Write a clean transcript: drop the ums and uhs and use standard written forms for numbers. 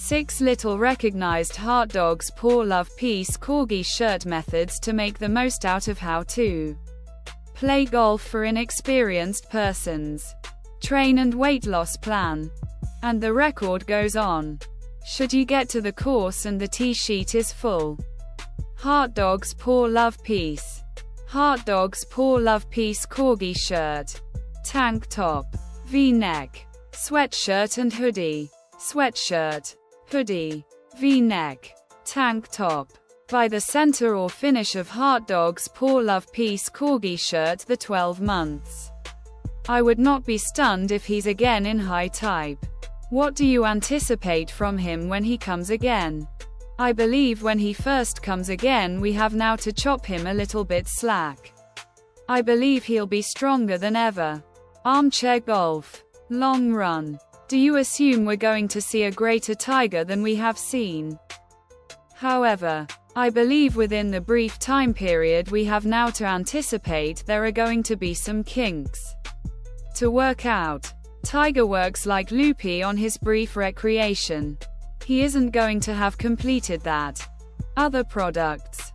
6 little recognized Heart Dogs Paw Love Peace Corgi shirt methods to make the most out of how to play golf for inexperienced persons. Train and weight loss plan. And the record goes on. Should you get to the course and the tee sheet is full. Heart Dogs Paw Love Peace. Heart Dogs Paw Love Peace Corgi shirt. Tank top. V-neck. Sweatshirt and hoodie. Sweatshirt. Hoodie. V-neck. Tank top. By the center or finish of Heart Dogs Paw Love Peace Corgi shirt the 12 months. I would not be stunned if he's again in high type. What do you anticipate from him when he comes again? I believe when he first comes again we have now to chop him a little bit slack. I believe he'll be stronger than ever. Armchair golf. Long run. Do you assume we're going to see a greater tiger than we have seen? However, I believe within the brief time period we have now to anticipate there are going to be some kinks to work out. Tiger works like loopy on his brief recreation. He isn't going to have completed that. Other products.